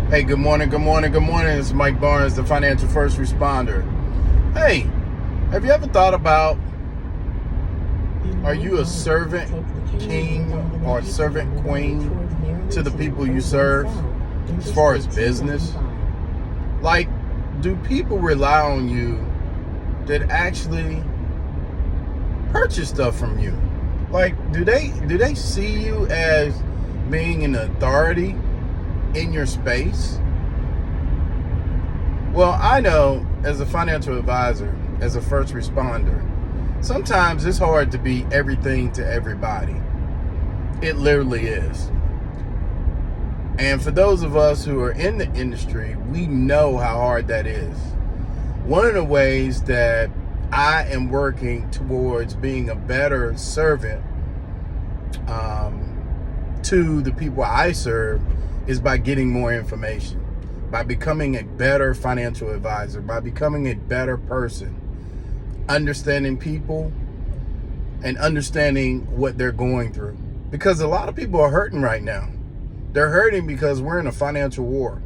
Hey, good morning, good morning, good morning. It's Mike Barnes, the financial first responder. Hey, have you ever thought about, are you a servant king or servant queen to the people you serve as far as business? Like, do people rely on you that actually purchase stuff from you? Like, do they see you as being an authority in your space? Well, I know as a financial advisor, as a first responder, sometimes it's hard to be everything to everybody. It literally is. And for those of us who are in the industry, we know how hard that is. One of the ways that I am working towards being a better servant to the people I serve is by getting more information, by becoming a better financial advisor, by becoming a better person, understanding people and understanding what they're going through. Because a lot of people are hurting right now. They're hurting because we're in a financial war.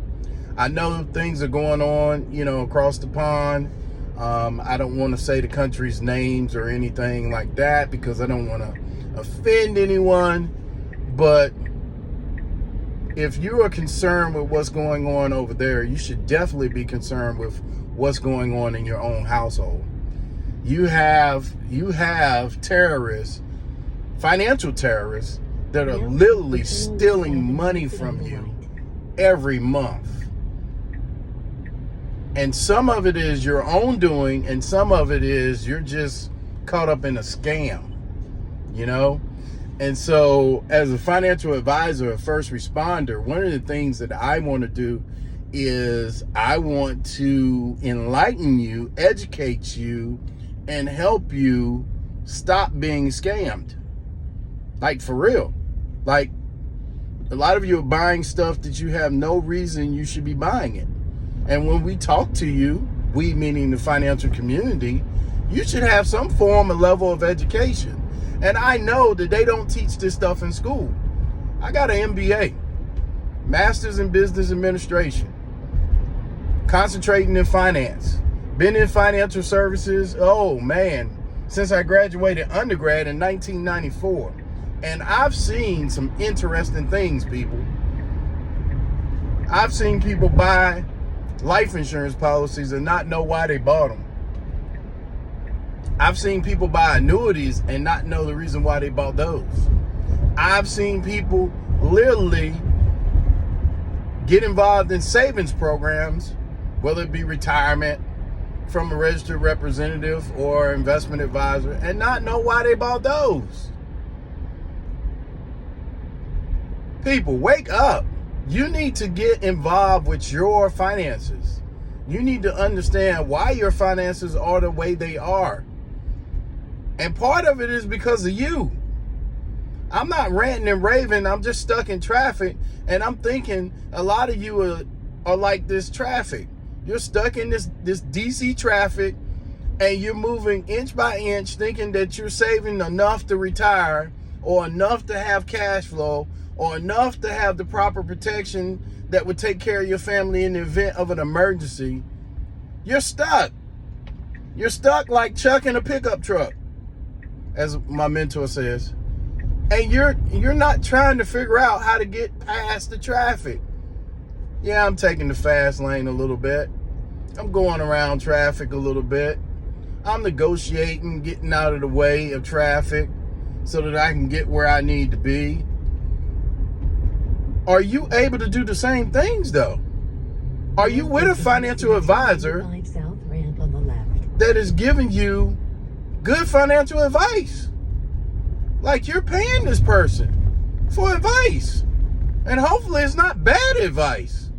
I know things are going on, across the pond. I don't want to say the country's names or anything like that because I don't want to offend anyone. But if you are concerned with what's going on over there, you should definitely be concerned with what's going on in your own household. You have terrorists, financial terrorists, that are literally stealing money from you every month. And some of it is your own doing, and some of it is you're just caught up in a scam, And so as a financial advisor, a first responder, one of the things that I want to do is I want to enlighten you, educate you, and help you stop being scammed. Like, for real. Like, a lot of you are buying stuff that you have no reason you should be buying it. And when we talk to you, we meaning the financial community, you should have some form of level of education. And I know that they don't teach this stuff in school. I got an MBA, Master's in Business Administration, concentrating in finance. Been in financial services, since I graduated undergrad in 1994. And I've seen some interesting things, people. I've seen people buy life insurance policies and not know why they bought them. I've seen people buy annuities and not know the reason why they bought those. I've seen people literally get involved in savings programs, whether it be retirement from a registered representative or investment advisor, and not know why they bought those. People, wake up. You need to get involved with your finances. You need to understand why your finances are the way they are. And part of it is because of you. I'm not ranting and raving. I'm just stuck in traffic. And I'm thinking a lot of you are like this traffic. You're stuck in this DC traffic and you're moving inch by inch thinking that you're saving enough to retire or enough to have cash flow or enough to have the proper protection that would take care of your family in the event of an emergency. You're stuck. You're stuck like Chuck in a pickup truck, as my mentor says. And you're not trying to figure out how to get past the traffic. Yeah, I'm taking the fast lane a little bit. I'm going around traffic a little bit. I'm negotiating, getting out of the way of traffic so that I can get where I need to be. Are you able to do the same things, though? Are you with a financial advisor that is giving you good financial advice? Like, you're paying this person for advice. And hopefully it's not bad advice.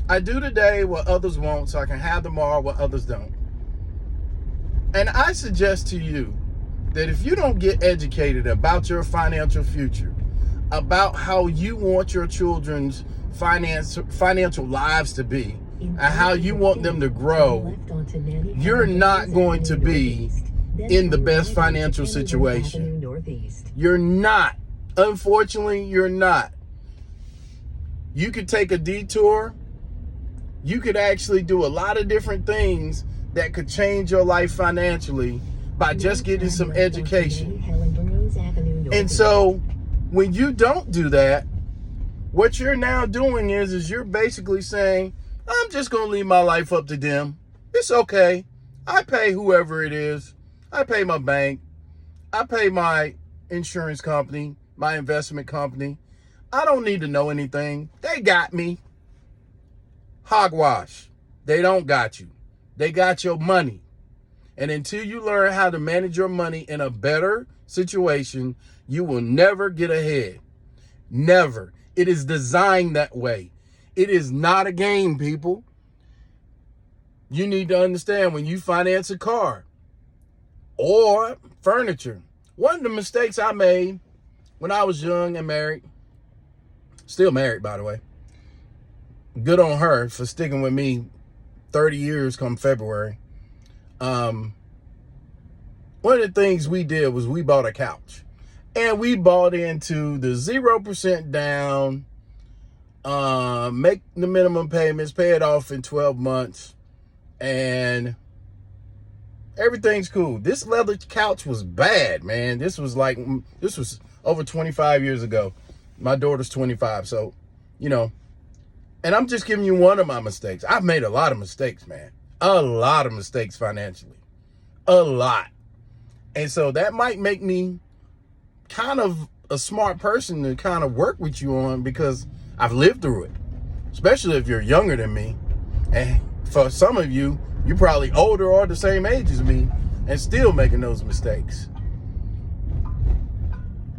I do today what others won't so I can have tomorrow what others don't. And I suggest to you that if you don't get educated about your financial future, about how you want your children's financial lives to be, and how you want them to grow, you're not going to be in the best financial situation. You're not. Unfortunately, you're not. You could take a detour. You could actually do a lot of different things that could change your life financially by just getting some education. And so when you don't do that, what you're now doing is you're basically saying, I'm just going to leave my life up to them. It's okay. I pay whoever it is. I pay my bank. I pay my insurance company, my investment company. I don't need to know anything. They got me. Hogwash. They don't got you. They got your money. And until you learn how to manage your money in a better situation, you will never get ahead. Never. It is designed that way. It is not a game, people. You need to understand when you finance a car or furniture. One of the mistakes I made when I was young and married, still married, by the way. Good on her for sticking with me 30 years come February. One of the things we did was we bought a couch. And we bought into the 0% down, make the minimum payments, pay it off in 12 months, and everything's cool. This leather couch was bad, man. This was over 25 years ago. My daughter's 25, so, and I'm just giving you one of my mistakes. I've made a lot of mistakes, man. A lot of mistakes financially. A lot. And so that might make me kind of a smart person to kind of work with you on, because I've lived through it, especially if you're younger than me. And for some of you, you're probably older or the same age as me and still making those mistakes.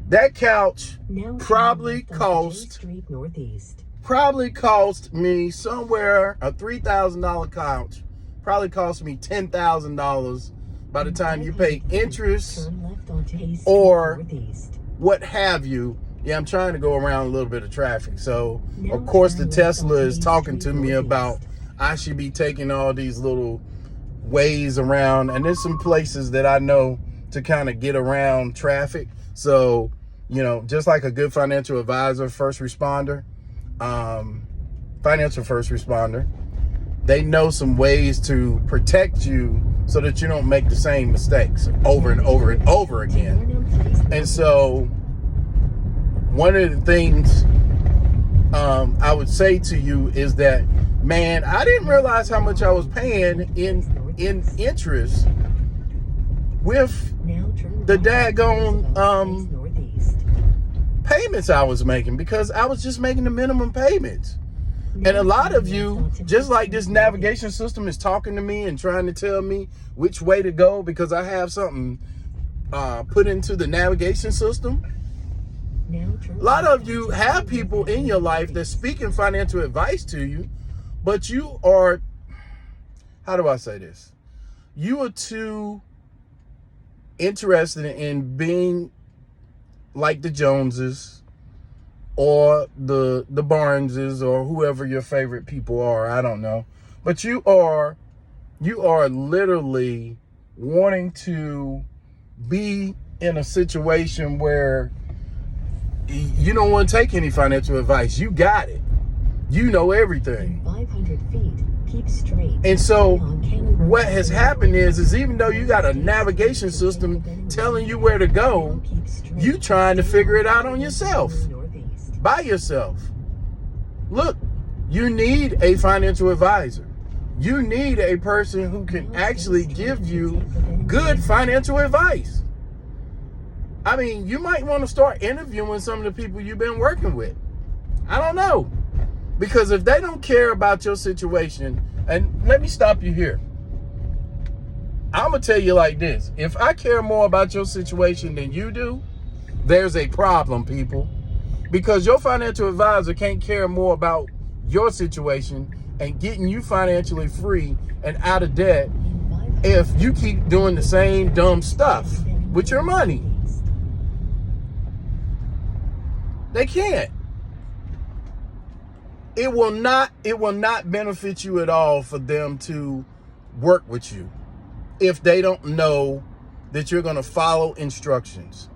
That couch probably cost me somewhere, a $3,000 couch probably cost me $10,000 by the time you pay interest or what have you. Yeah, I'm trying to go around a little bit of traffic. So, of course, the Tesla is talking to me about I should be taking all these little ways around. And there's some places that I know to kind of get around traffic. So, just like a good financial advisor, financial first responder, they know some ways to protect you so that you don't make the same mistakes over and over and over again. And so one of the things I would say to you is that, man, I didn't realize how much I was paying in interest with the daggone payments I was making, because I was just making the minimum payments. And a lot of you, just like this navigation system is talking to me and trying to tell me which way to go because I have something put into the navigation system. A lot of you have people in your life that's speaking financial advice to you, but you are, how do I say this? You are too interested in being like the Joneses or the Barneses or whoever your favorite people are. I don't know. But you are literally wanting to be in a situation where you don't want to take any financial advice. You got it. You know everything. 500 feet, keep straight. And so what has happened is even though you got a navigation system telling you where to go, you trying to figure it out on yourself, by yourself. Look, you need a financial advisor. You need a person who can actually give you good financial advice. I mean, you might want to start interviewing some of the people you've been working with. I don't know. Because if they don't care about your situation, and let me stop you here. I'm going to tell you like this. If I care more about your situation than you do, there's a problem, people. Because your financial advisor can't care more about your situation and getting you financially free and out of debt if you keep doing the same dumb stuff with your money. They can't. It will not benefit you at all for them to work with you if they don't know that you're going to follow instructions.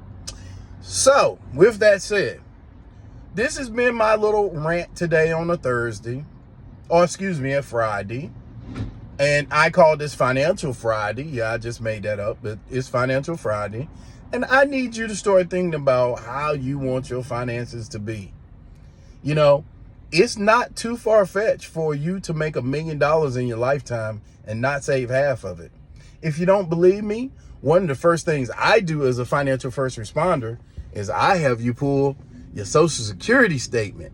So, with that said, this has been my little rant today on a Thursday, or excuse me, a Friday. And I call this Financial Friday. Yeah, I just made that up, but it's Financial Friday. And I need you to start thinking about how you want your finances to be. You know, it's not too far-fetched for you to make $1 million in your lifetime and not save half of it. If you don't believe me, one of the first things I do as a financial first responder is I have you pull your Social Security statement.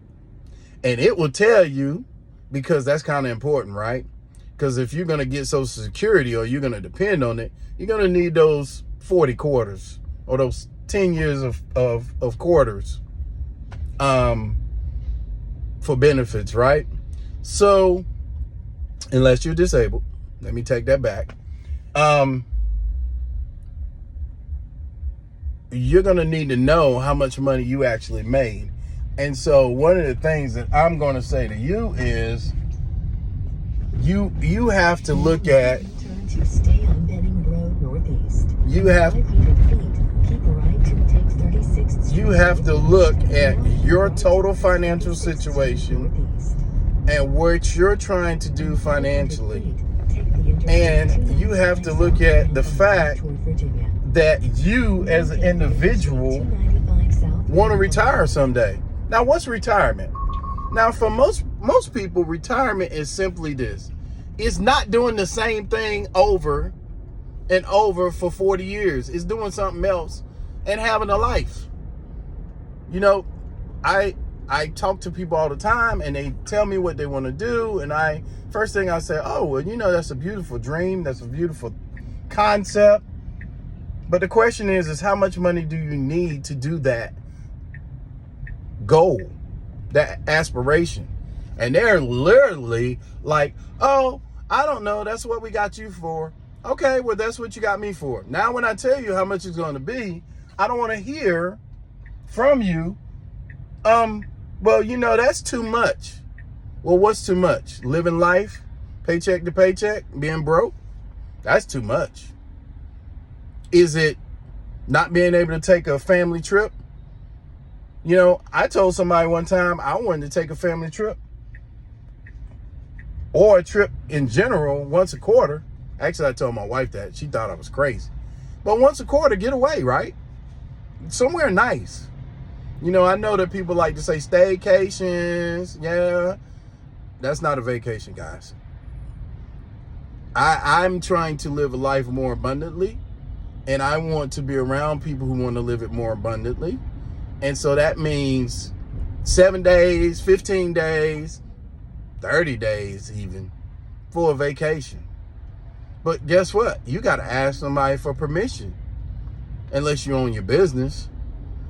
And it will tell you, because that's kind of important, right? Because if you're going to get Social Security or you're going to depend on it, you're going to need those 40 quarters or those 10 years of quarters for benefits, right? So, unless you're disabled, let me take that back. You're going to need to know how much money you actually made. And so one of the things that I'm going to say to you is you have to look at, you have to look at your total financial situation and what you're trying to do financially. And you have to look at the fact that you as an individual want to retire someday. Now, what's retirement? Now, for most people, retirement is simply this. It's not doing the same thing over and over for 40 years. It's doing something else and having a life. You know, I talk to people all the time and they tell me what they want to do. And first thing I say, oh, well, you know, that's a beautiful dream. That's a beautiful concept. But the question is how much money do you need to do that goal, that aspiration? And they're literally like, oh, I don't know. That's what we got you for. Okay, well, that's what you got me for. Now, when I tell you how much it's going to be, I don't want to hear from you. Well, you know, that's too much. Well, what's too much? Living life, paycheck to paycheck, being broke? That's too much. Is it not being able to take a family trip? You know, I told somebody one time I wanted to take a family trip or a trip in general once a quarter. Actually, I told my wife that. She thought I was crazy. But once a quarter, get away, right? Somewhere nice. You know, I know that people like to say staycations. Yeah, that's not a vacation, guys. I'm trying to live a life more abundantly, and I want to be around people who want to live it more abundantly. And so that means 7 days, 15 days, 30 days even for a vacation. But guess what? You got to ask somebody for permission unless you own your business.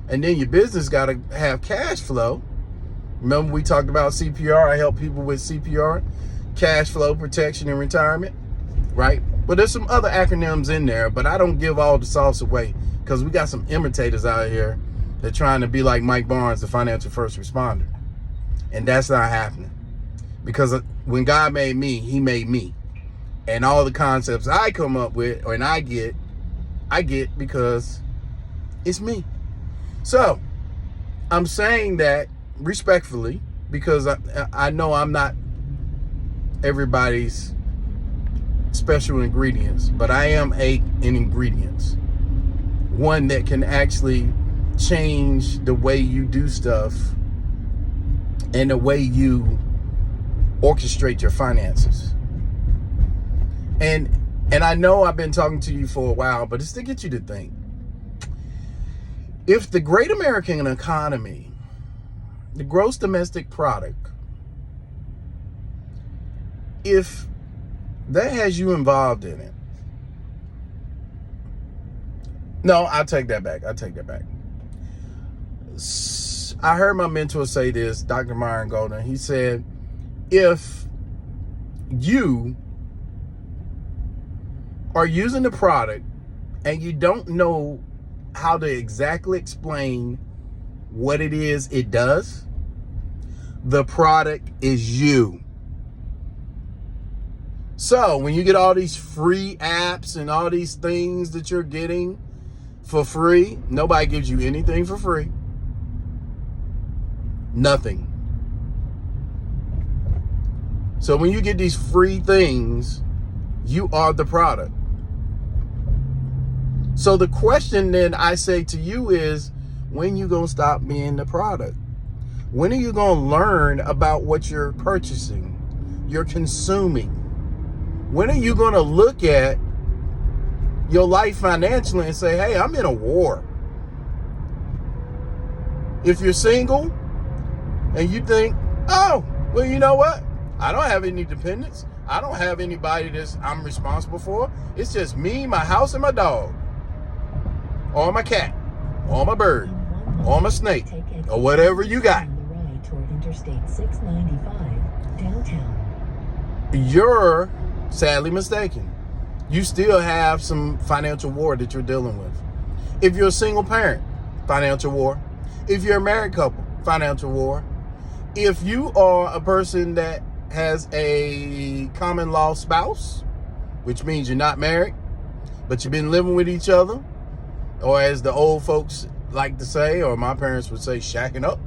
And then your business got to have cash flow. Remember we talked about CPR? I help people with CPR, cash flow protection and retirement, right? But there's some other acronyms in there, but I don't give all the sauce away because we got some imitators out here that are trying to be like Mike Barnes, the financial first responder. And that's not happening. Because when God made me, he made me. And all the concepts I come up with and I get because it's me. So I'm saying that respectfully because I know I'm not everybody's special ingredients, but I am an ingredient. One that can actually change the way you do stuff and the way you orchestrate your finances. And I know I've been talking to you for a while, but it's to get you to think. If the great American economy, the gross domestic product, if that has you involved in it. No, I'll take that back. I heard my mentor say this, Dr. Myron Golden. He said, if you are using the product and you don't know how to exactly explain what it is it does, the product is you. So when you get all these free apps and all these things that you're getting for free, nobody gives you anything for free. Nothing. So when you get these free things, you are the product. So the question then I say to you is, when you gonna stop being the product? When are you gonna learn about what you're purchasing, you're consuming? When are you gonna look at your life financially and say, hey, I'm in a war? If you're single and you think, oh, well, you know what? I don't have any dependents. I don't have anybody that I'm responsible for. It's just me, my house, and my dog. Or my cat. Or my bird. Or my snake. Or whatever you got. Interstate 695, downtown. You're sadly mistaken. You still have some financial war that you're dealing with. If you're a single parent, financial war. If you're a married couple, financial war. If you are a person that has a common law spouse, which means you're not married, but you've been living with each other, or as the old folks like to say, or my parents would say, shacking up,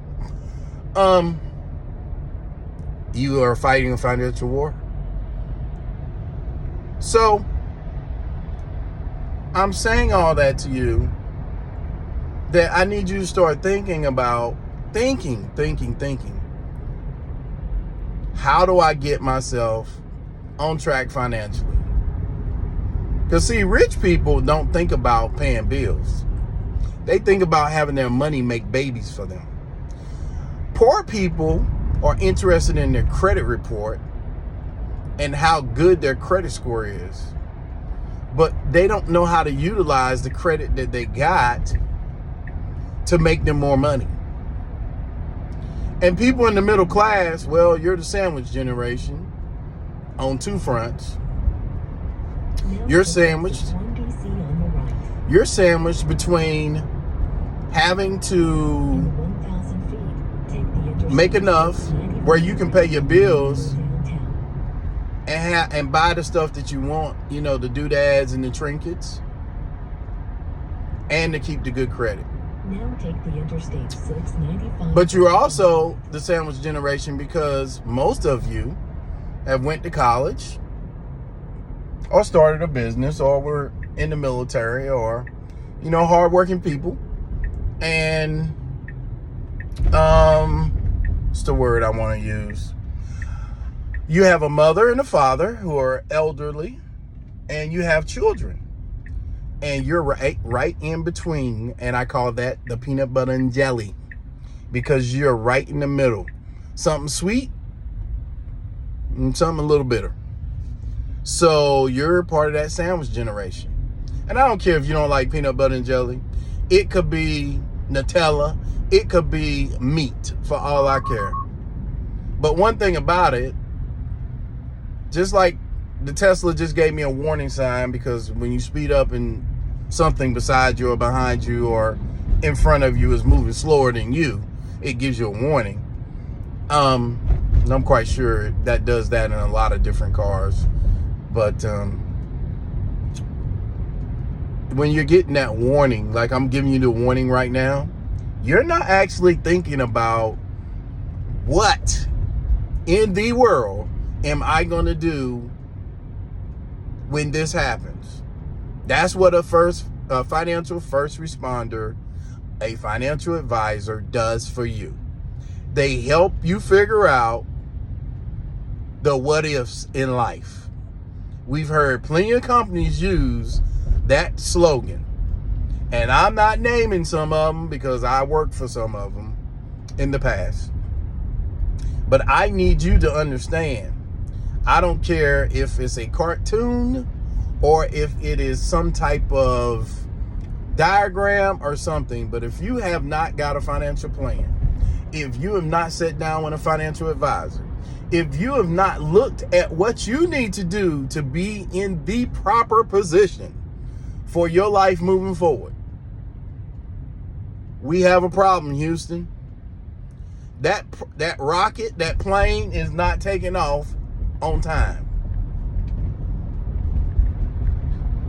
you are fighting a financial war. So I'm saying all that to you, that I need you to start thinking about thinking. How do I get myself on track financially? Because see, rich people don't think about paying bills. They think about having their money make babies for them. Poor people are interested in their credit report and how good their credit score is. But they don't know how to utilize the credit that they got to make them more money. And people in the middle class, well, you're the sandwich generation on two fronts. You're sandwiched between having to make enough where you can pay your bills and buy the stuff that you want, you know, the doodads and the trinkets, and to keep the good credit. Now take the Interstate 695. But you're also the sandwich generation because most of you have went to college or started a business or were in the military or, you know, hardworking people. And what's the word I want to use? You have a mother and a father who are elderly, and you have children. And you're right in between, and I call that the peanut butter and jelly, because you're right in the middle. Something sweet and something a little bitter. So you're part of that sandwich generation. And I don't care if you don't like peanut butter and jelly. It could be Nutella. It could be meat, for all I care. But one thing about it, just like the Tesla just gave me a warning sign, because when you speed up and something beside you or behind you or in front of you is moving slower than you, it gives you a warning. And I'm quite sure that does that in a lot of different cars. But when you're getting that warning, like I'm giving you the warning right now, you're not actually thinking about what in the world am I going to do when this happens. That's what a financial first responder, a financial advisor does for you. They help you figure out the what ifs in life. We've heard plenty of companies use that slogan. And I'm not naming some of them because I worked for some of them in the past. But I need you to understand, I don't care if it's a cartoon or if it is some type of diagram or something, but if you have not got a financial plan, if you have not sat down with a financial advisor, if you have not looked at what you need to do to be in the proper position for your life moving forward, we have a problem, Houston. That rocket, that plane is not taking off on time.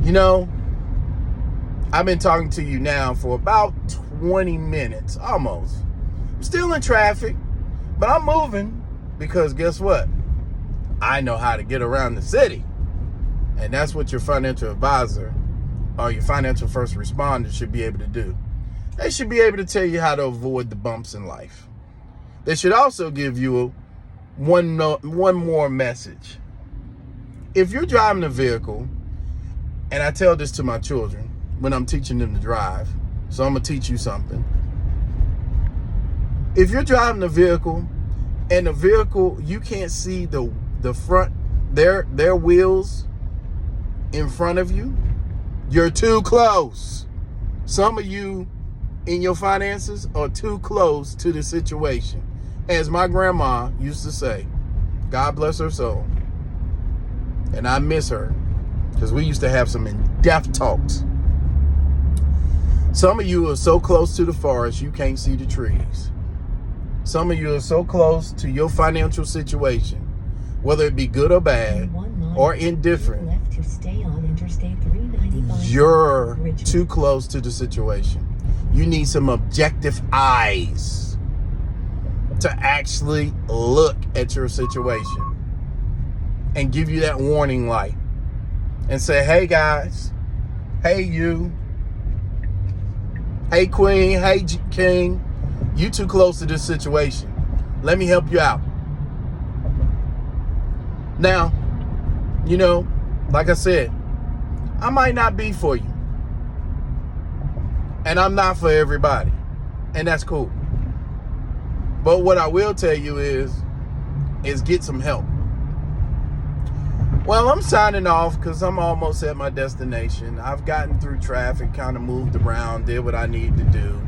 You know, I've been talking to you now for about 20 minutes, almost. I'm still in traffic. But I'm moving because guess what? I know how to get around the city. And that's what your financial advisor or your financial first responder should be able to do. They should be able to tell you how to avoid the bumps in life. They should also give you one more message. If you're driving a vehicle, and I tell this to my children when I'm teaching them to drive, so I'm going to teach you something. If you're driving a vehicle and the vehicle, you can't see the front, their wheels in front of you, you're too close. Some of you in your finances are too close to the situation. As my grandma used to say, God bless her soul. And I miss her because we used to have some in-depth talks. Some of you are so close to the forest, you can't see the trees. Some of you are so close to your financial situation, whether it be good or bad or indifferent, left to stay on Interstate 395 you're Richmond. too close to the situation. You need some objective eyes to actually look at your situation and give you that warning light and say, hey guys, hey you, hey queen, hey king, you too close to this situation. Let me help you out. Now, you know, like I said, I might not be for you. And I'm not for everybody. And that's cool. But what I will tell you is get some help. Well, I'm signing off because I'm almost at my destination. I've gotten through traffic, kind of moved around, did what I need to do.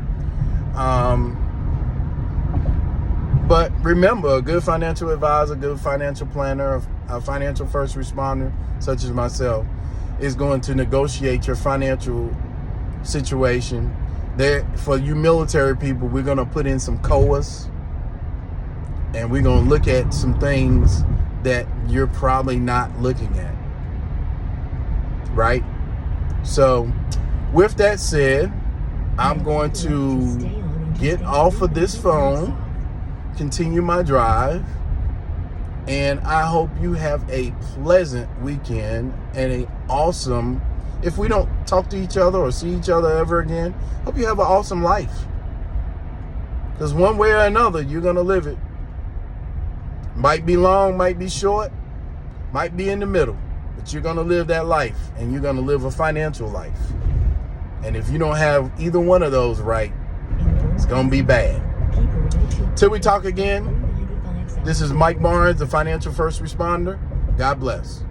But remember, a good financial advisor, a good financial planner, a financial first responder, such as myself, is going to negotiate your financial situation. There, for you military people, we're going to put in some COAs, and we're going to look at some things that you're probably not looking at, right? So, with that said, I'm going to get off of this phone, continue my drive, and I hope you have a pleasant weekend and an awesome, if we don't talk to each other or see each other ever again, hope you have an awesome life. Because one way or another, you're going to live it. Might be long, might be short, might be in the middle, but you're going to live that life, and you're going to live a financial life. And if you don't have either one of those right, it's going to be bad. Till we talk again, this is Mike Barnes, the financial first responder. God bless.